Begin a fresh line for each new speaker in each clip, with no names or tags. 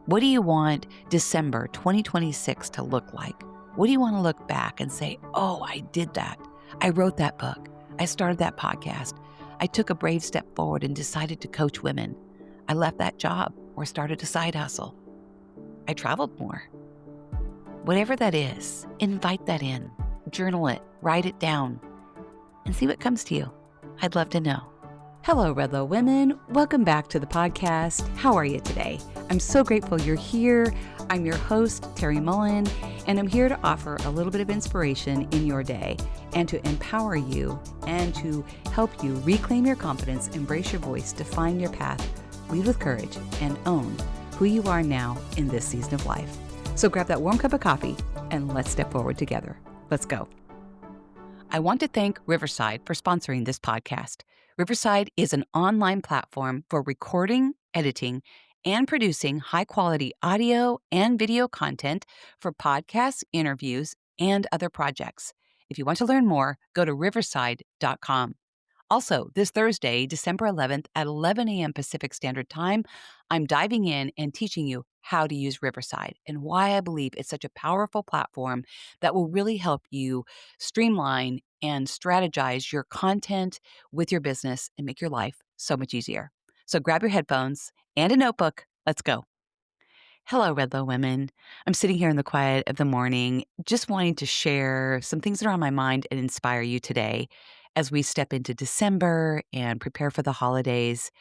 What do you want December 2026 to look like? What do you want to look back and say, oh, I did that. I wrote that book. I started that podcast. I took a brave step forward and decided to coach women. I left that job or started a side hustle. I traveled more. Whatever that is, invite that in. Journal it, write it down, and see what comes to you. I'd love to know. Hello, Redlo women. Welcome back to the podcast. How are you today? I'm so grateful you're here. I'm your host, Terri Mullen, and I'm here to offer a little bit of inspiration in your day and to empower you and to help you reclaim your confidence, embrace your voice, define your path, lead with courage, and own who you are now in this season of life. So grab that warm cup of coffee and let's step forward together. Let's go. I want to thank Riverside for sponsoring this podcast. Riverside is an online platform for recording, editing, and producing high-quality audio and video content for podcasts, interviews, and other projects. If you want to learn more, go to riverside.com. Also, this Thursday, December 11th at 11 a.m. Pacific Standard Time, I'm diving in and teaching you how to use Riverside and why I believe it's such a powerful platform that will really help you streamline and strategize your content with your business and make your life so much easier. So grab your headphones and a notebook. Let's go. Hello, Redlo women. I'm sitting here in the quiet of the morning, just wanting to share some things that are on my mind and inspire you today as we step into December and prepare for the holidays.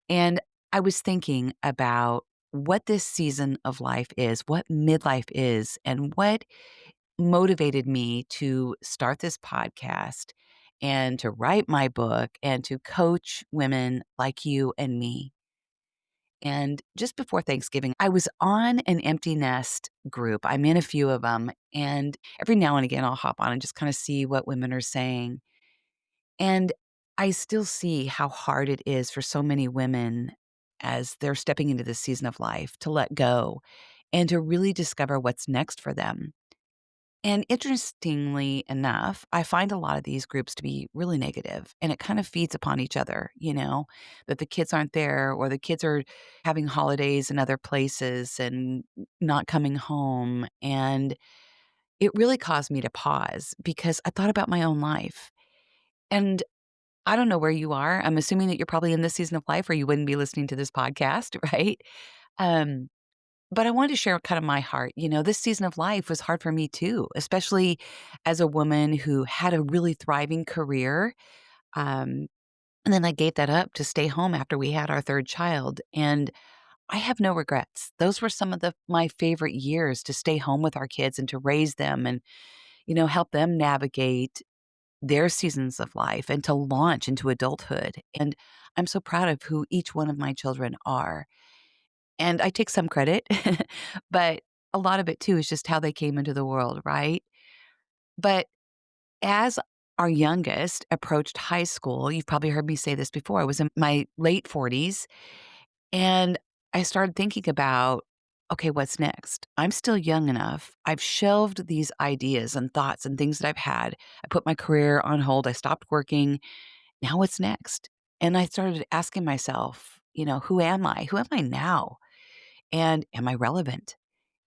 And I was thinking about what this season of life is, what midlife is, and what motivated me to start this podcast and to write my book and to coach women like you and me. And just before Thanksgiving, I was on an empty nest group. I'm in a few of them. And every now and again, I'll hop on and just kind of see what women are saying. And I still see how hard it is for so many women as they're stepping into this season of life to let go and to really discover what's next for them. And interestingly enough, I find a lot of these groups to be really negative, and it kind of feeds upon each other, that the kids aren't there or the kids are having holidays in other places and not coming home. And it really caused me to pause because I thought about my own life. And I don't know where you are. I'm assuming that you're probably in this season of life or you wouldn't be listening to this podcast, right? Um, but I wanted to share kind of my heart. This season of life was hard for me too, especially as a woman who had a really thriving career. Um, and then I gave that up to stay home after we had our third child. And I have no regrets. Those were some of my favorite years to stay home with our kids and to raise them and, help them navigate their seasons of life and to launch into adulthood. And I'm so proud of who each one of my children are. And I take some credit, but a lot of it too is just how they came into the world, right? But as our youngest approached high school, you've probably heard me say this before, I was in my late 40s, and I started thinking about, okay, what's next? I'm still young enough. I've shelved these ideas and thoughts and things that I've had. I put my career on hold. I stopped working. Now what's next? And I started asking myself, who am I? Who am I now? And am I relevant?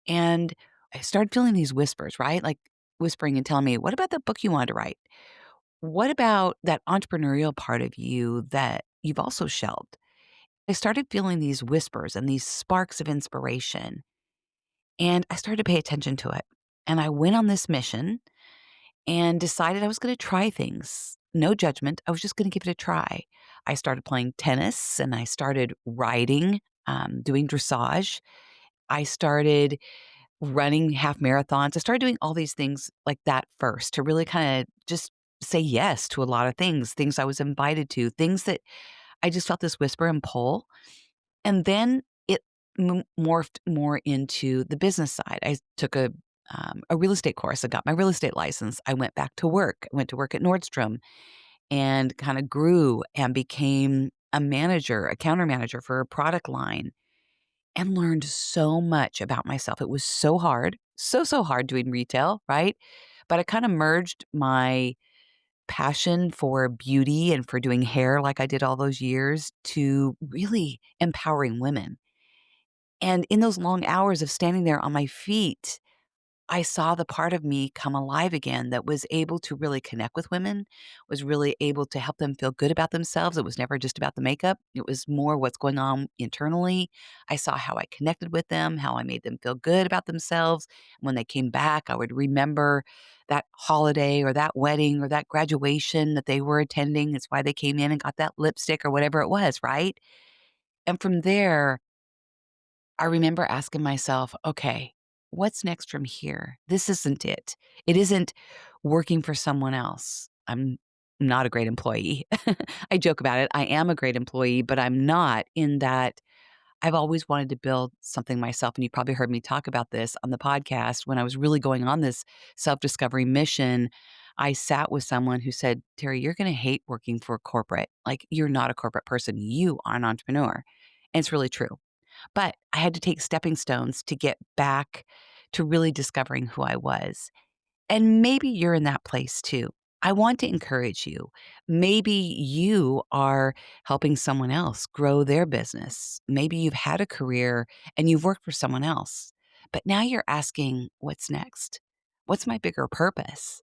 And I started feeling these whispers, right? Like whispering and telling me, what about the book you wanted to write? What about that entrepreneurial part of you that you've also shelved? I started feeling these whispers and these sparks of inspiration. And I started to pay attention to it. And I went on this mission and decided I was going to try things. No judgment. I was just going to give it a try. I started playing tennis and I started riding, doing dressage. I started running half marathons. I started doing all these things like that first to really kind of just say yes to a lot of things I was invited to, things that I just felt this whisper and pull. And then it morphed more into the business side. I took a real estate course. I got my real estate license. I went back to work. I went to work at Nordstrom and kind of grew and became a manager, a counter manager for a product line and learned so much about myself. It was so hard, so hard doing retail, right? But I kind of merged my passion for beauty and for doing hair like I did all those years to really empowering women. And in those long hours of standing there on my feet, I saw the part of me come alive again that was able to really connect with women, was really able to help them feel good about themselves. It was never just about the makeup. It was more what's going on internally. I saw how I connected with them, how I made them feel good about themselves. When they came back, I would remember that holiday or that wedding or that graduation that they were attending. It's why they came in and got that lipstick or whatever it was, right? And from there, I remember asking myself, okay, what's next from here? This isn't it. It isn't working for someone else. I'm not a great employee. I joke about it. I am a great employee, but I'm not in that I've always wanted to build something myself. And you probably heard me talk about this on the podcast when I was really going on this self discovery mission. I sat with someone who said, Terry, you're going to hate working for corporate. Like, you're not a corporate person. You are an entrepreneur. And it's really true. But I had to take stepping stones to get back to really discovering who I was. And maybe you're in that place too. I want to encourage you. Maybe you are helping someone else grow their business. Maybe you've had a career and you've worked for someone else, but now you're asking, what's next? What's my bigger purpose?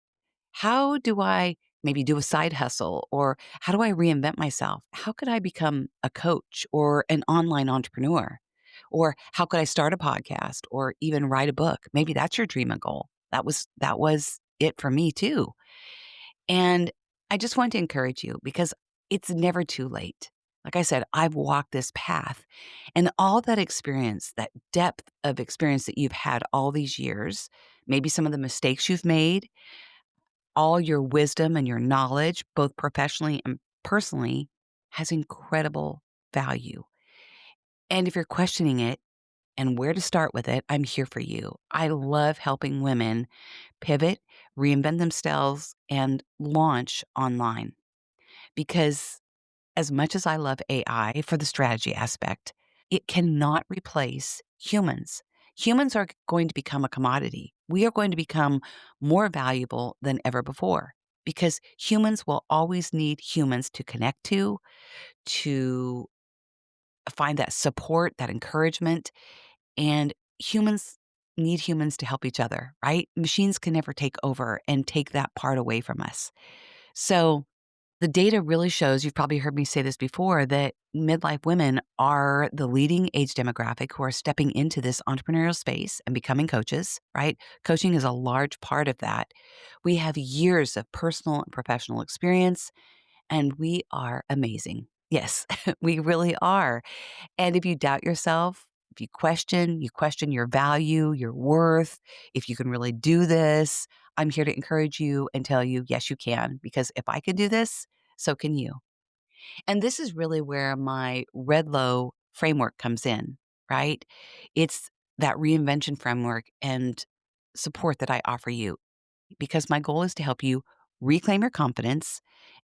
How do I maybe do a side hustle, or how do I reinvent myself? How could I become a coach or an online entrepreneur? Or how could I start a podcast or even write a book? Maybe that's your dream and goal. That was it for me too. And I just want to encourage you because it's never too late. Like I said, I've walked this path, and all that experience, that depth of experience that you've had all these years, maybe some of the mistakes you've made, all your wisdom and your knowledge, both professionally and personally, has incredible value. And if you're questioning it and where to start with it, I'm here for you. I love helping women pivot, reinvent themselves, and launch online because as much as I love AI for the strategy aspect, it cannot replace humans. Humans are going to become a commodity. We are going to become more valuable than ever before because humans will always need humans to connect to find that support, that encouragement, and humans need humans to help each other, right? Machines can never take over and take that part away from us. So, the data really shows, you've probably heard me say this before, that midlife women are the leading age demographic who are stepping into this entrepreneurial space and becoming coaches, right? Coaching is a large part of that. We have years of personal and professional experience, and we are amazing. Yes, we really are. And if you doubt yourself, if you question your value, your worth, if you can really do this, I'm here to encourage you and tell you, yes, you can. Because if I can do this, so can you. And this is really where my Redlo framework comes in, right? It's that reinvention framework and support that I offer you because my goal is to help you reclaim your confidence,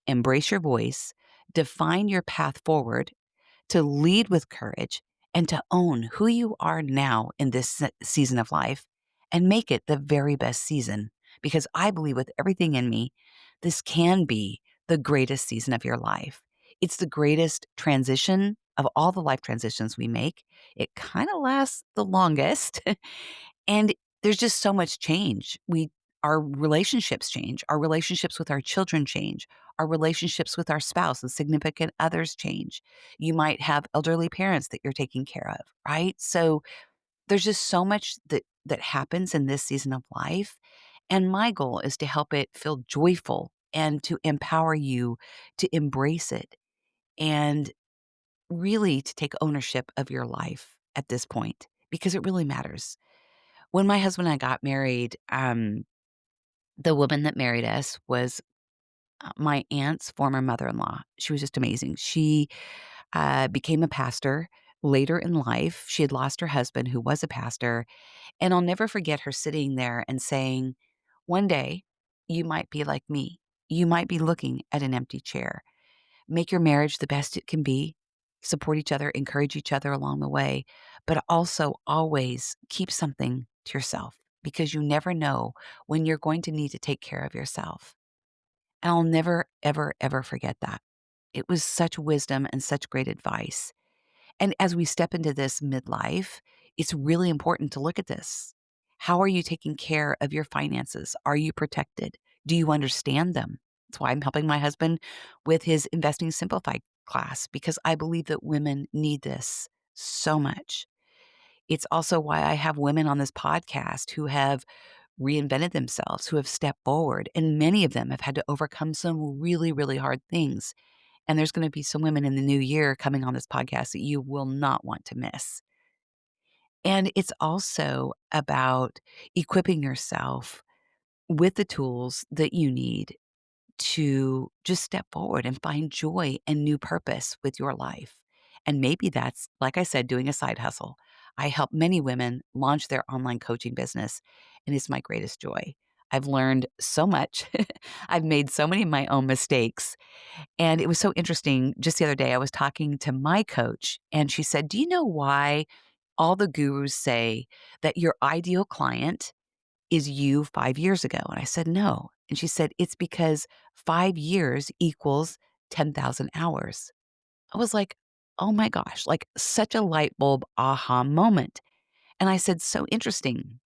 embrace your voice, define your path forward, to lead with courage, and to own who you are now in this season of life and make it the very best season. Because I believe with everything in me, this can be the greatest season of your life. It's the greatest transition of all the life transitions we make. It kind of lasts the longest. And there's just so much change. Our relationships change. Our relationships with our children change. Our relationships with our spouse and significant others change. You might have elderly parents that you're taking care of, right? So there's just so much that happens in this season of life. And my goal is to help it feel joyful and to empower you to embrace it and really to take ownership of your life at this point because it really matters. When my husband and I got married, the woman that married us was my aunt's former mother-in-law. She was just amazing. She became a pastor later in life. She had lost her husband, who was a pastor. And I'll never forget her sitting there and saying, one day you might be like me. You might be looking at an empty chair. Make your marriage the best it can be. Support each other, encourage each other along the way, but also always keep something to yourself because you never know when you're going to need to take care of yourself. And I'll never, ever, ever forget that. It was such wisdom and such great advice. And as we step into this midlife, it's really important to look at this. How are you taking care of your finances? Are you protected? Do you understand them? That's why I'm helping my husband with his Investing Simplified class, because I believe that women need this so much. It's also why I have women on this podcast who have reinvented themselves, who have stepped forward, and many of them have had to overcome some really, really hard things. And there's going to be some women in the new year coming on this podcast that you will not want to miss. And it's also about equipping yourself with the tools that you need to just step forward and find joy and new purpose with your life. And maybe that's, like I said, doing a side hustle. I help many women launch their online coaching business, and it's my greatest joy. I've learned so much. I've made so many of my own mistakes. And it was so interesting. Just the other day, I was talking to my coach, and she said, "Do you know why all the gurus say that your ideal client is you 5 years ago?" And I said, "No." And she said, "It's because 5 years equals 10,000 hours." I was like, "Oh my gosh," like such a light bulb aha moment. And I said, "So interesting,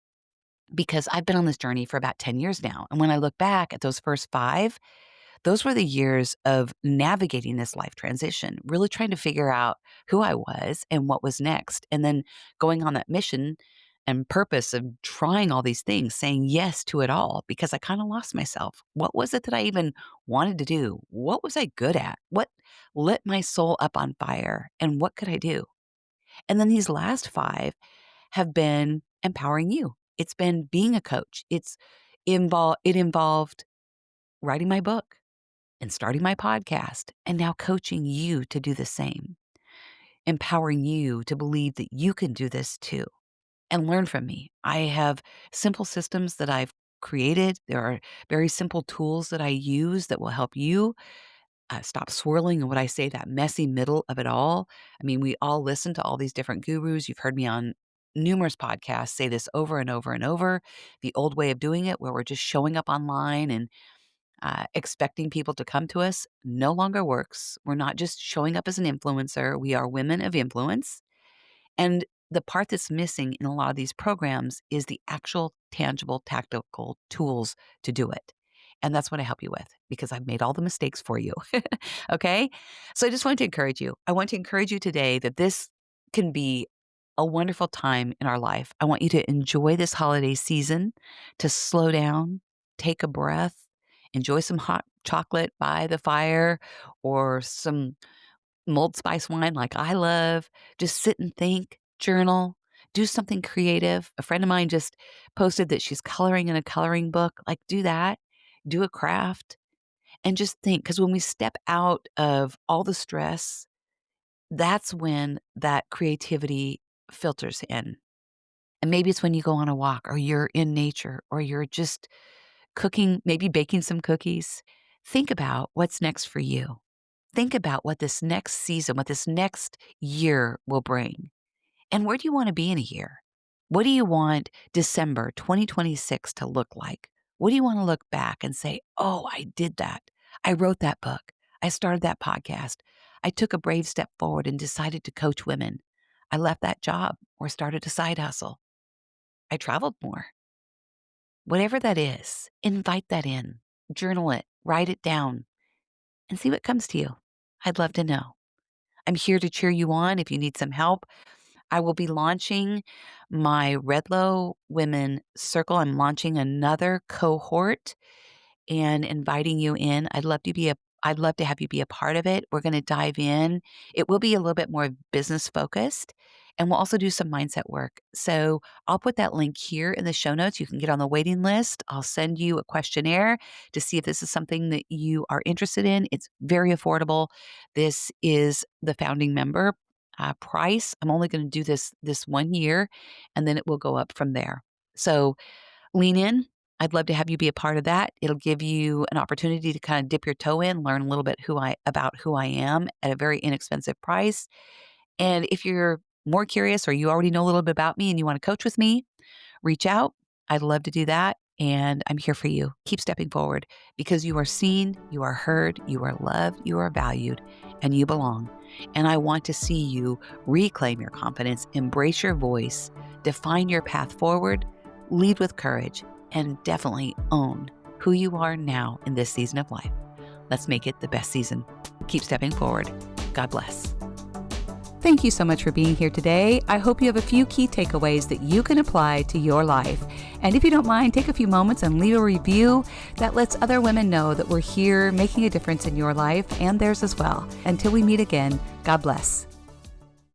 because I've been on this journey for about 10 years now. And when I look back at those first 5, those were the years of navigating this life transition, really trying to figure out who I was and what was next. And then going on that mission and purpose of trying all these things, saying yes to it all, because I kind of lost myself. What was it that I even wanted to do? What was I good at? What lit my soul up on fire? And what could I do?" And then these last 5 have been empowering you. It's been being a coach. It involved writing my book and starting my podcast, and now coaching you to do the same, empowering you to believe that you can do this too and learn from me. I have simple systems that I've created. There are very simple tools that I use that will help you stop swirling in what I say, that messy middle of it all. I mean, we all listen to all these different gurus. You've heard me on numerous podcasts say this over and over and over. The old way of doing it, where we're just showing up online and expecting people to come to us, no longer works. We're not just showing up as an influencer. We are women of influence. And the part that's missing in a lot of these programs is the actual tangible tactical tools to do it. And that's what I help you with, because I've made all the mistakes for you. Okay. So I just want to encourage you. I want to encourage you today that this can be a wonderful time in our life. I want you to enjoy this holiday season, to slow down, take a breath, enjoy some hot chocolate by the fire or some mulled spice wine like I love. Just sit and think, journal, do something creative. A friend of mine just posted that she's coloring in a coloring book. Like, do that, do a craft, and just think. Because when we step out of all the stress, that's when that creativity filters in. And maybe it's when you go on a walk, or you're in nature, or you're just cooking, maybe baking some cookies. Think about what's next for you. Think about what this next season, what this next year will bring. And where do you want to be in a year? What do you want December 2026 to look like? What do you want to look back and say, "Oh, I did that. I wrote that book. I started that podcast. I took a brave step forward and decided to coach women. I left that job or started a side hustle. I traveled more." Whatever that is, invite that in, journal it, write it down, and see what comes to you. I'd love to know. I'm here to cheer you on if you need some help. I will be launching my Redlo Women Circle. I'm launching another cohort and inviting you in. I'd love to have you be a part of it. We're going to dive in. It will be a little bit more business focused, and we'll also do some mindset work. So I'll put that link here in the show notes. You can get on the waiting list. I'll send you a questionnaire to see if this is something that you are interested in. It's very affordable. This is the founding member price. I'm only going to do this 1 year, and then it will go up from there. So lean in. I'd love to have you be a part of that. It'll give you an opportunity to kind of dip your toe in, learn a little bit about who I am at a very inexpensive price. And if you're more curious, or you already know a little bit about me and you want to coach with me, reach out. I'd love to do that. And I'm here for you. Keep stepping forward, because you are seen, you are heard, you are loved, you are valued, and you belong. And I want to see you reclaim your confidence, embrace your voice, define your path forward, lead with courage, and definitely own who you are now in this season of life. Let's make it the best season. Keep stepping forward. God bless. Thank you so much for being here today. I hope you have a few key takeaways that you can apply to your life. And if you don't mind, take a few moments and leave a review that lets other women know that we're here making a difference in your life and theirs as well. Until we meet again, God bless.